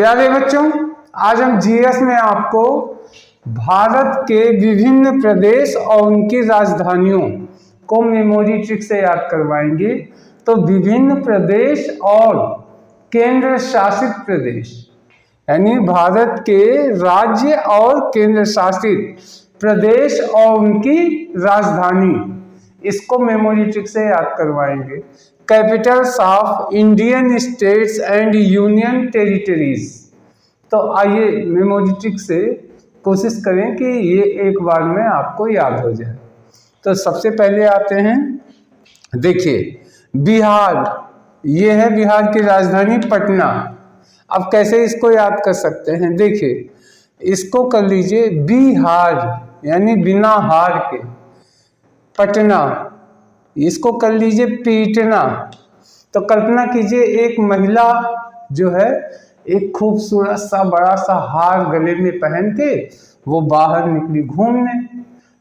प्यारे बच्चों, आज हम जीएस में आपको भारत के विभिन्न प्रदेश और उनकी राजधानियों को मेमोरी ट्रिक से याद करवाएंगे। तो विभिन्न प्रदेश और केंद्र शासित प्रदेश यानी भारत के राज्य और केंद्र शासित प्रदेश और उनकी राजधानी, इसको मेमोरी ट्रिक से याद करवाएंगे। Capitals of Indian states and union territories. तो आइए मेमोरी ट्रिक से कोशिश करें कि ये एक बार में आपको याद हो जाए। तो सबसे पहले आते हैं, देखिए बिहार, ये है बिहार की राजधानी पटना। अब कैसे इसको याद कर सकते हैं, देखिए इसको कर लीजिए बिहार यानी बिना हार के, पटना इसको कर लीजिए पीटना। तो कल्पना कीजिए एक महिला जो है एक खूबसूरत सा बड़ा सा हार गले में पहन के वो बाहर निकली घूमने,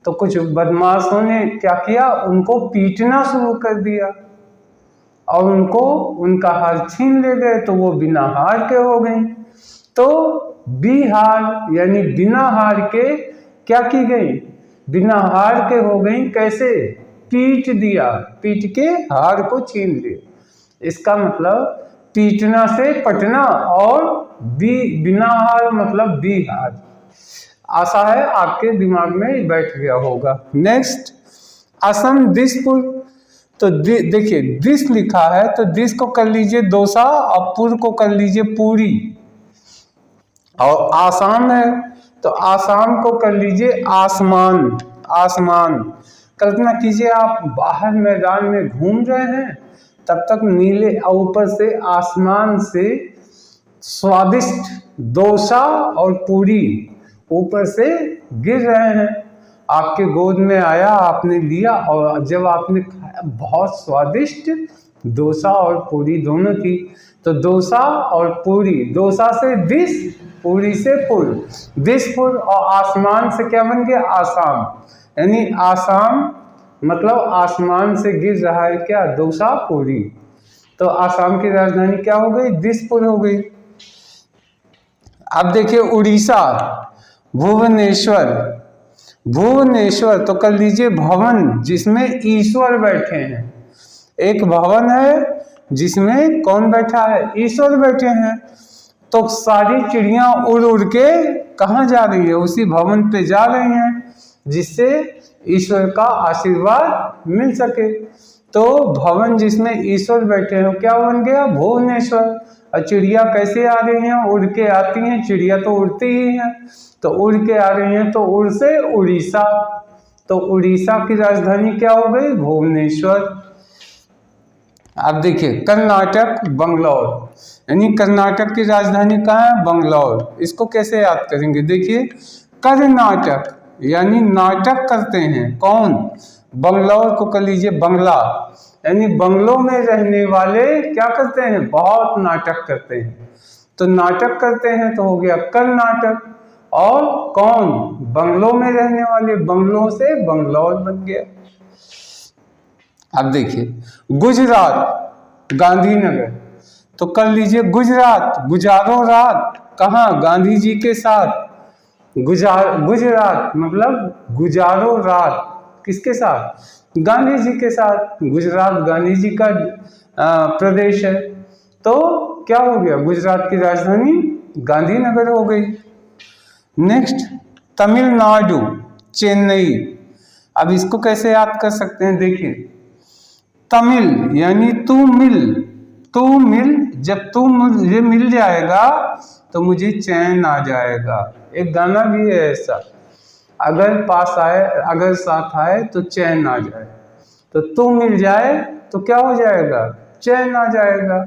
तो कुछ बदमाशों ने क्या किया, उनको पीटना शुरू कर दिया और उनको उनका हार छीन ले गए, तो वो बिना हार के हो गई। तो बिहार यानी बिना हार के क्या की गई, बिना हार के हो गई। कैसे, पीट दिया, पीट के हार को छीन लिया। इसका मतलब पीटना से पटना और बिना हार मतलब बिहार। आशा है आपके दिमाग में बैठ गया होगा। नेक्स्ट, असम दिसपुर। तो देखिए दिस लिखा है, तो दिस को कर लीजिए दोसा और पुर को कर लीजिए पूरी। और आसाम है तो आसाम को कर लीजिए आसमान, आसमान। कल्पना कीजिए आप बाहर मैदान में घूम रहे हैं, तब तक नीले ऊपर से आसमान से स्वादिष्ट डोसा और पूरी ऊपर से गिर रहे हैं, आपके गोद में आया, आपने लिया और जब आपने खाया बहुत स्वादिष्ट डोसा और पूरी दोनों थी। तो डोसा और पूरी, डोसा से डिश, पूरी से पुर, दिसपुर और आसमान से क्या बन गया, आसाम। यानी आसाम मतलब आसमान से गिर रहा है क्या, डोसा पूरी। तो आसाम की राजधानी क्या हो गई, दिसपुर हो गई। अब देखिए उड़ीसा, भुवनेश्वर, भुवनेश्वर तो कर लीजिए भवन जिसमें ईश्वर बैठे हैं। एक भवन है जिसमें कौन बैठा है, ईश्वर बैठे हैं। तो सारी चिड़ियां उड़ उड़ के कहाँ जा रही है, उसी भवन पे जा रही हैं, जिससे ईश्वर का आशीर्वाद मिल सके। तो भवन जिसमें ईश्वर बैठे हैं क्या बन गया, भुवनेश्वर। और चिड़िया कैसे आ रही हैं, उड़ के आती हैं, चिड़िया तो उड़ती ही हैं, तो उड़ के आ रही हैं, तो उड़ से उड़ीसा। तो उड़ीसा की राजधानी क्या हो गई, भुवनेश्वर। अब देखिए कर्नाटक, बंगलौर, यानी कर्नाटक की राजधानी कहाँ है, बंगलौर। इसको कैसे याद करेंगे, देखिए कर्नाटक यानी नाटक करते हैं, कौन, बंगलौर को कर लीजिए बंगला, यानी बंगलों में रहने वाले क्या करते हैं, बहुत नाटक करते हैं। तो नाटक करते हैं तो हो गया कर्नाटक। और कौन, बंगलों में रहने वाले, बंगलों से बंगलौर बन गया। अब देखिए गुजरात, गांधीनगर, तो कर लीजिए गुजरात, गुजारो रात, कहाँ, गांधी जी के साथ। गुजरात मतलब गुजारो रात, किसके साथ, गांधी जी के साथ। गुजरात गांधी जी का प्रदेश है, तो क्या हो गया, गुजरात की राजधानी गांधीनगर हो गई। नेक्स्ट तमिलनाडु, चेन्नई। अब इसको कैसे याद कर सकते हैं, देखिए तमिल यानी तू मिल, तू मिल, जब तू मुझे मिल जाएगा तो मुझे चैन आ जाएगा। एक गाना भी है ऐसा, अगर पास आए, अगर साथ आए तो चैन आ जाए। तो तू मिल जाए तो क्या हो जाएगा, चैन आ जाएगा।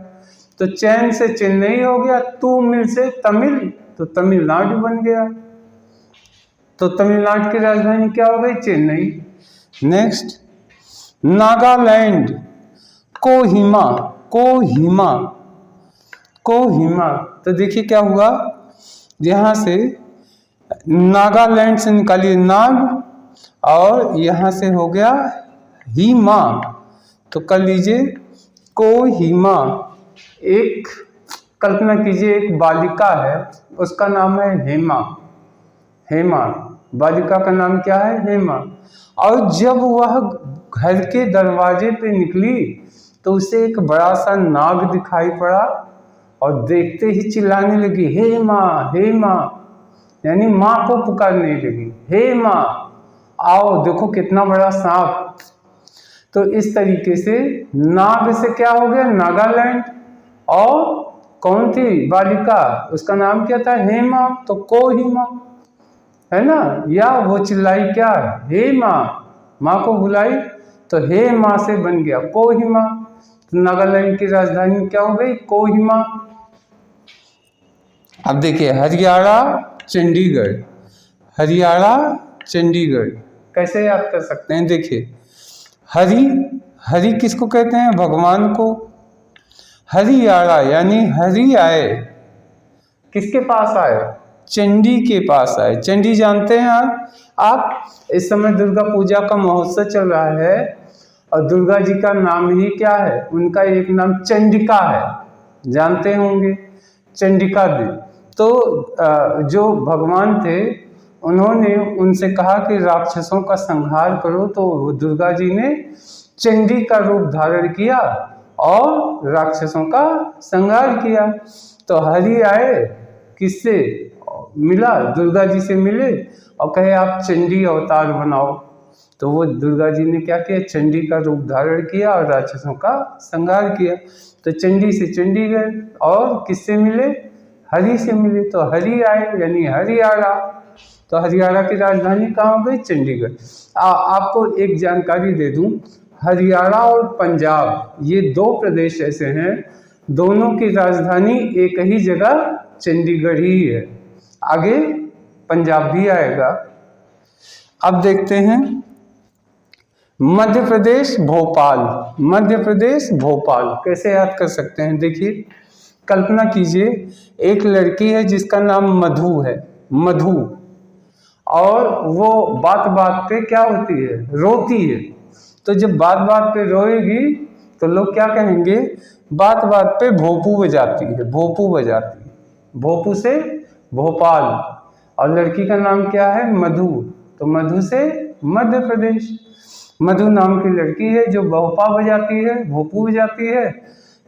तो चैन से चेन्नई हो गया, तू मिल से तमिल, तो तमिलनाडु बन गया। तो तमिलनाडु की राजधानी क्या हो गई, चेन्नई। नेक्स्ट नागालैंड, कोहिमा, कोहिमा, कोहिमा। तो देखिए क्या हुआ, यहाँ से नागालैंड से निकालिए नाग और यहाँ से हो गया हिमा, तो कर लीजिए कोहिमा। एक कल्पना कीजिए एक बालिका है, उसका नाम है हेमा। हेमा, बालिका का नाम क्या है? हेमा। और जब वह घर के दरवाजे पे निकली तो उसे एक बड़ा सा नाग दिखाई पड़ा और देखते ही चिल्लाने लगी, हे माँ, हे माँ, यानी माँ को पुकारने लगी, हे माँ आओ, देखो कितना बड़ा सांप। तो इस तरीके से नाग से क्या हो गया? नागालैंड। और कौन थी बालिका? उसका नाम क्या था? हेमा। तो कोहिमा, है ना? या वो चिल्लाई क्या? हे माँ, माँ को बुलाई, तो हे माँ से बन गया कोहिमा। तो नागालैंड की राजधानी क्या हो गई? कोहिमा। अब देखिए हरियाणा, चंडीगढ़। हरियाणा, चंडीगढ़ कैसे याद कर सकते हैं? देखिए हरि, हरि किसको कहते हैं? भगवान को। हरियाणा यानी हरि आए, किसके पास आए? चंडी के पास आए। चंडी जानते हैं आप? इस समय दुर्गा पूजा का महोत्सव चल रहा है और दुर्गा जी का नाम ही क्या है? उनका एक नाम चंडिका है, जानते होंगे, चंडिका देवी। तो जो भगवान थे उन्होंने उनसे कहा कि राक्षसों का संहार करो, तो दुर्गा जी ने चंडी का रूप धारण किया और राक्षसों का संहार किया। तो हरि आए, किससे मिला? दुर्गा जी से मिले और कहे आप चंडी अवतार बनाओ। तो वो दुर्गा जी ने क्या किया? चंडी का रूप धारण किया और राक्षसों का संहार किया। तो चंडी से चंडीगढ़, और किससे मिले? हरि से मिले। तो हरि आए यानी हरियाणा। तो हरियाणा की राजधानी कहाँ हो गई? चंडीगढ़। आपको एक जानकारी दे दूं, हरियाणा और पंजाब ये दो प्रदेश ऐसे हैं, दोनों की राजधानी एक ही जगह चंडीगढ़ ही है। आगे पंजाब भी आएगा। अब देखते हैं मध्य प्रदेश भोपाल। मध्य प्रदेश भोपाल कैसे याद कर सकते हैं? देखिए कल्पना कीजिए एक लड़की है जिसका नाम मधु है, मधु, और वो बात बात पे क्या होती है? रोती है। तो जब बात बात पे रोएगी तो लोग क्या कहेंगे? बात बात पे भोपू बजाती है, भोपू बजाती है। भोपू से भोपाल, और लड़की का नाम क्या है? मधु। तो मधु से मध्य प्रदेश। मधु नाम की लड़की है जो भोपा बजाती है, भोपू बजाती है।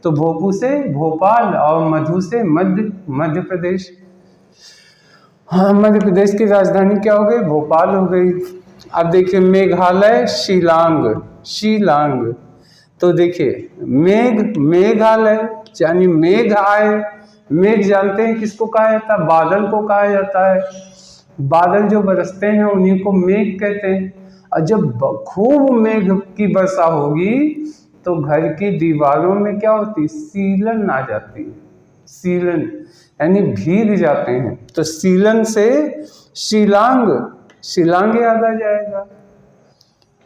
तो भोपू से भोपाल और मधु से मध्य प्रदेश। हाँ, मध्य प्रदेश की राजधानी क्या हो गई? भोपाल हो गई। अब देखिए मेघालय, शिलांग। शिलांग, तो देखिए मेघालय यानी मेघ आए। मेघ जानते हैं किसको कहा जाता है? बादल को कहा जाता है। बादल जो बरसते हैं उन्हीं को मेघ कहते हैं। और जब खूब मेघ की वर्षा होगी तो घर की दीवारों में क्या होती? सीलन आ जाती है। सीलन यानी भीग जाते हैं। तो सीलन से शिलांग, शिलांग याद आ जाएगा।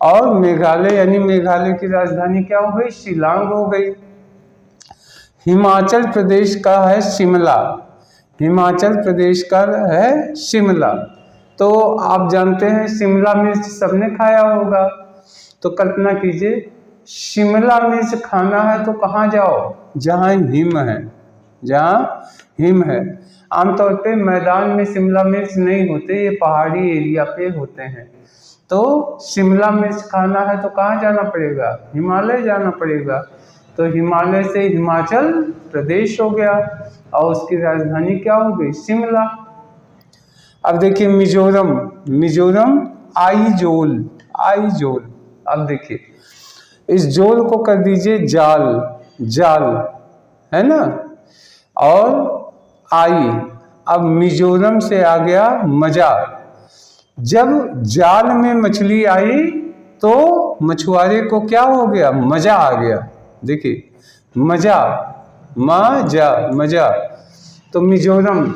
और मेघालय यानी मेघालय की राजधानी क्या हो गई? शिलांग हो गई। हिमाचल प्रदेश का है शिमला। हिमाचल प्रदेश का है शिमला। तो आप जानते हैं शिमला मिर्च सबने खाया होगा। तो कल्पना कीजिए शिमला मिर्च खाना है तो कहाँ जाओ? जहाँ हिम है, जहाँ हिम है। आमतौर पे मैदान में शिमला मिर्च नहीं होते, ये पहाड़ी एरिया पे होते हैं। तो शिमला मिर्च खाना है तो कहाँ जाना पड़ेगा? हिमालय जाना पड़ेगा। तो हिमालय से हिमाचल प्रदेश हो गया और उसकी राजधानी क्या हो गई? शिमला। अब देखिए मिजोरम। मिजोरम आइजोल। आइजोल। अब देखिए इस जोल को कर दीजिए जाल, जाल, है ना, और आई। अब मिजोरम से आ गया मजा। जब जाल में मछली आई तो मछुआरे को क्या हो गया? मजा आ गया। देखिए मजा, मजा, मजा। तो मिजोरम,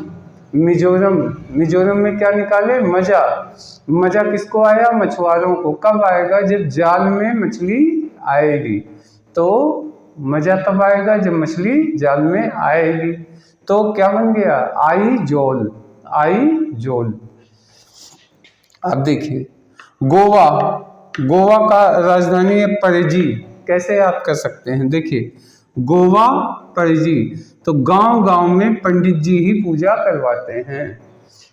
मिजोरम, मिजोरम में क्या निकाले? मजा। मजा किसको आया? मछुआरों को। कब आएगा? जब जाल में मछली आएगी। तो मजा तब आएगा जब मछली जाल में आएगी। तो क्या बन गया? आई जोल, आई जोल। अब देखिए गोवा। गोवा का राजधानी है पणजी। कैसे याद कर सकते हैं? देखिए गोवा, पणजी। तो गांव गांव में पंडित जी ही पूजा करवाते हैं,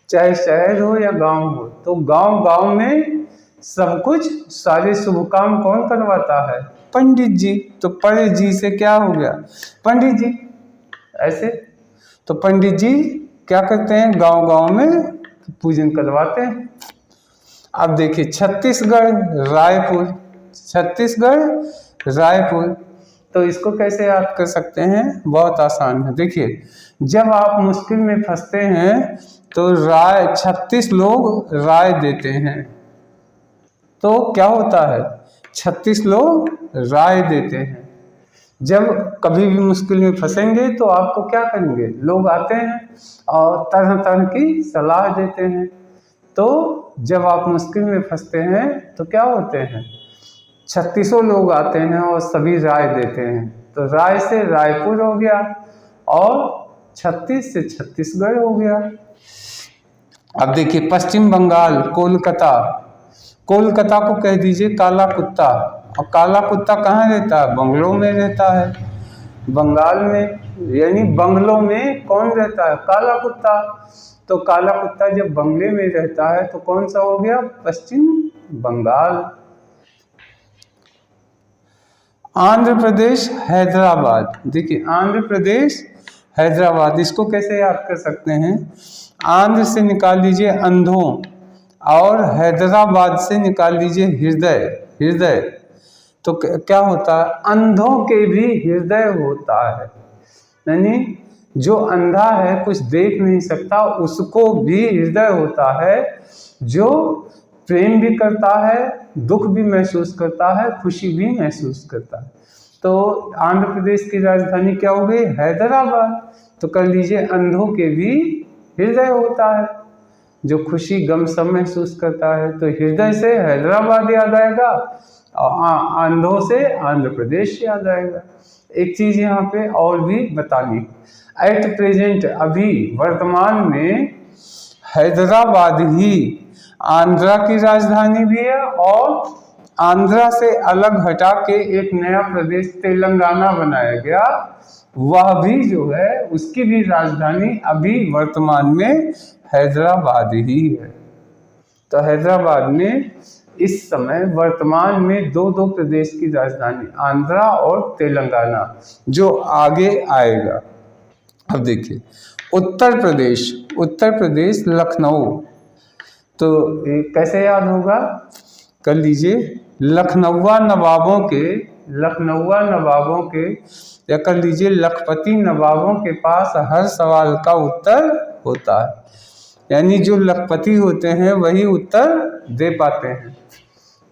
चाहे शहर हो या गांव हो। तो गांव गांव में सब कुछ, सारे शुभ काम कौन करवाता है? पंडित जी। तो पर जी से क्या हो गया? पंडित जी। ऐसे तो पंडित जी क्या करते हैं? गांव गांव में पूजन करवाते हैं। अब देखिए छत्तीसगढ़ रायपुर, छत्तीसगढ़ रायपुर, तो इसको कैसे याद कर सकते हैं? बहुत आसान है। देखिए जब आप मुश्किल में फंसते हैं तो राय 36 लोग राय देते हैं, तो क्या होता है? 36 लोग राय देते हैं। जब कभी भी मुश्किल में फंसेंगे तो आपको क्या करेंगे? लोग आते हैं और तरह तरह की सलाह देते हैं। तो जब आप मुश्किल में फंसते हैं तो क्या होते हैं? 36 लोग आते हैं और सभी राय देते हैं। तो राय से रायपुर हो गया और 36 से छत्तीसगढ़ हो गया। अब देखिए पश्चिम बंगाल कोलकाता, कोलकाता को कह दीजिए काला कुत्ता। और काला कुत्ता कहाँ रहता है? बंगलों में रहता है। बंगाल में यानी बंगलों में कौन रहता है? काला कुत्ता। तो काला कुत्ता जब बंगले में रहता है तो कौन सा हो गया? पश्चिम बंगाल। आंध्र प्रदेश हैदराबाद, देखिए आंध्र प्रदेश हैदराबाद, इसको कैसे याद कर सकते हैं? आंध्र से निकाल लीजिए अंधों और हैदराबाद से निकाल लीजिए हृदय, हृदय। तो क्या होता है? अंधों के भी हृदय होता है, यानी जो अंधा है, कुछ देख नहीं सकता, उसको भी हृदय होता है, जो प्रेम भी करता है, दुख भी महसूस करता है, खुशी भी महसूस करता है। तो आंध्र प्रदेश की राजधानी क्या हो गई? हैदराबाद। तो कर लीजिए अंधों के भी हृदय होता है, जो खुशी गम सब महसूस करता है। तो हृदय से हैदराबाद याद आएगा और अंधों से आंध्र प्रदेश याद आएगा। एक चीज यहाँ पे और भी बतानी, एट प्रेजेंट अभी वर्तमान में हैदराबाद ही आंध्रा की राजधानी भी है और आंध्रा से अलग हटा के एक नया प्रदेश तेलंगाना बनाया गया, वह भी जो है उसकी भी राजधानी अभी वर्तमान में हैदराबाद ही है। तो हैदराबाद में इस समय वर्तमान में दो दो प्रदेश की राजधानी, आंध्रा और तेलंगाना, जो आगे आएगा। अब देखिए उत्तर प्रदेश, उत्तर प्रदेश लखनऊ, तो कैसे याद होगा? कर लीजिए लखनऊआ नवाबों के, लखनऊआ नवाबों के, या कर लीजिए लखपति नवाबों के पास हर सवाल का उत्तर होता है, यानी जो लखपति होते हैं वही उत्तर दे पाते हैं।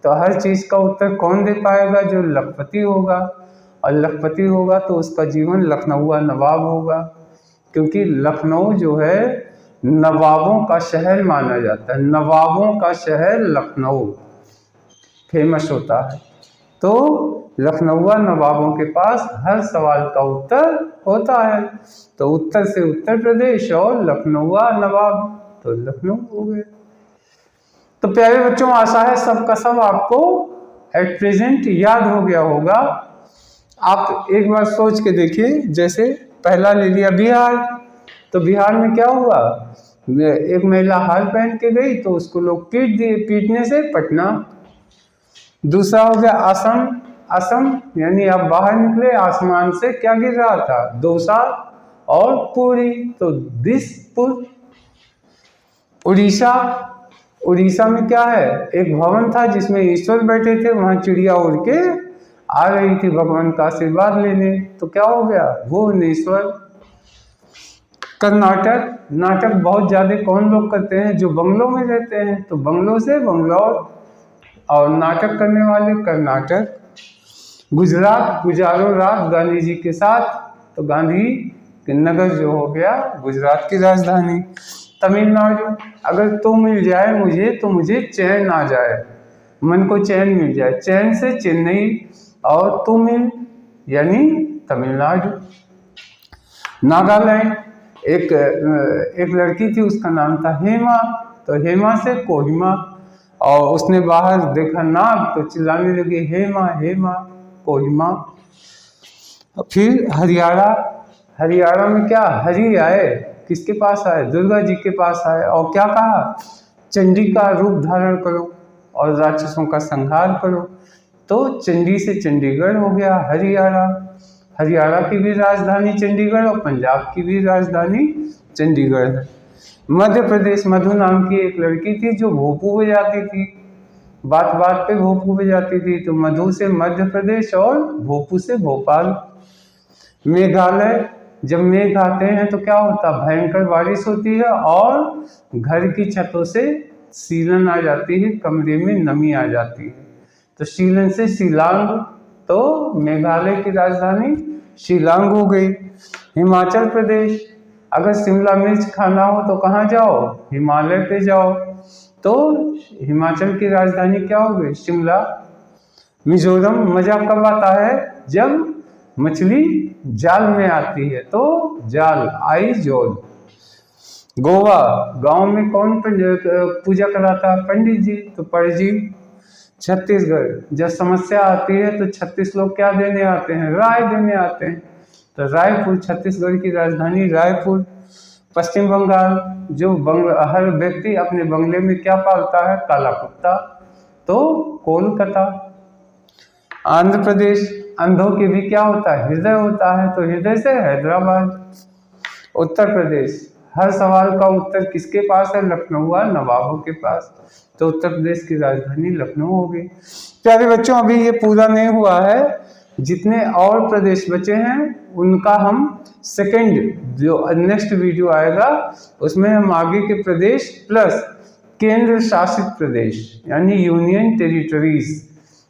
तो हर चीज का उत्तर कौन दे पाएगा? जो लखपति होगा, और लखपति होगा तो उसका जीवन लखनऊआ नवाब होगा, क्योंकि लखनऊ जो है नवाबों का शहर माना जाता है, नवाबों का शहर लखनऊ फेमस होता है। तो लखनऊआ नवाबों के पास हर सवाल का उत्तर होता है। तो उत्तर से उत्तर प्रदेश और लखनऊआ नवाब, तो लखनऊ हो गए। तो प्यारे बच्चों, आशा है सबका सब आपको एट प्रेजेंट याद हो गया होगा। आप एक बार सोच के देखिए, जैसे पहला ले लिया बिहार, तो बिहार में क्या हुआ? एक महिला हार पहन के गई तो उसको लोग पीट दिए, पीटने से पटना। दूसरा हो गया असम, असम यानी आप बाहर निकले, आसमान से क्या गिर रहा था? डोसा और पूरी, तो दिसपुर। उड़ीसा, उड़ीसा में क्या है? एक भवन था जिसमें ईश्वर बैठे थे, वहां चिड़िया उड़ के आ रही थी भगवान का आशीर्वाद लेने, तो क्या हो गया? भुवनेश्वर। कर्नाटक, नाटक बहुत ज्यादा कौन लोग करते हैं? जो बंगलों में रहते हैं, तो बंगलों से बंगलौर, और नाटक करने वाले कर्नाटक। गुजरात, गुजारो रात गांधी जी के साथ, तो गांधी नगर जो हो गया गुजरात की राजधानी। तमिलनाडु, अगर तू मिल जाए मुझे तो मुझे चैन आ जाए, मन को चैन मिल जाए, चैन से चेन्नई, और तू मिल यानी तमिलनाडु। नागालैंड, एक लड़की थी, उसका नाम था हेमा, तो हेमा से कोहिमा, और उसने बाहर देखा नाग तो चिल्लाने लगी हेमा हेमा कोहिमा। फिर हरियाणा, हरियाणा में क्या हरि आए, किसके पास आए, दुर्गा जी के पास आए, और क्या कहा, चंडी का रूप धारण करो और राक्षसों का संहार करो। तो चंडी से चंडीगढ़ हो गया हरियाणा। हरियाणा की भी राजधानी चंडीगढ़ और पंजाब की भी राजधानी चंडीगढ़ है। मध्य प्रदेश, मधु नाम की एक लड़की थी जो भोपू बजाती थी, बात बात पे भोपू बजाती थी, तो मधु से मध्य प्रदेश और भोपू से भोपाल। मेघालय, जब मेघ आते हैं तो क्या होता, भयंकर बारिश होती है और घर की छतों से सीलन आ जाती है, कमरे में नमी आ जाती है, तो सीलन से शिलांग, तो मेघालय की राजधानी शिलांग हो गई। हिमाचल प्रदेश, अगर शिमला मिर्च खाना हो तो कहाँ जाओ, हिमालय पे जाओ, तो हिमाचल की राजधानी क्या हो गई, शिमला। मिजोरम, मजा कब आता है, जब मछली जाल में आती है, तो जाल, आई जोल। गोवा, गांव में कौन पूजा कराता है, पंडित जी, तो परजीव। छत्तीसगढ़, जब समस्या आती है तो 36 लोग क्या देने आते हैं, राय देने आते हैं, तो रायपुर, छत्तीसगढ़ की राजधानी रायपुर। पश्चिम बंगाल, जो हर व्यक्ति अपने बंगले में क्या पालता है, काला कुत्ता, तो कोलकाता। आंध्र प्रदेश, अंधों के भी क्या होता है, हृदय होता है, तो हृदय से हैदराबाद। उत्तर प्रदेश, हर सवाल का उत्तर किसके पास है, लखनऊ और नवाबों के पास, तो उत्तर प्रदेश की राजधानी लखनऊ हो गई। प्यारे बच्चों, अभी ये पूरा नहीं हुआ है, जितने और प्रदेश बचे हैं उनका हम सेकंड जो नेक्स्ट वीडियो आएगा उसमें हम आगे के प्रदेश प्लस केंद्र शासित प्रदेश यानी यूनियन टेरिटरीज,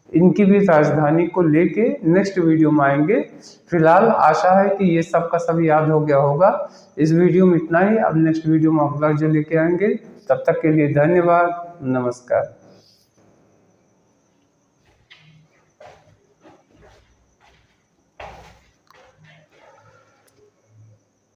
इनकी भी राजधानी को लेके नेक्स्ट वीडियो में आएंगे। फिलहाल आशा है कि ये सब का सब याद हो गया होगा। इस वीडियो में इतना ही, अब नेक्स्ट वीडियो में अगला जो लेके आएंगे, तब तक के लिए धन्यवाद, नमस्कार।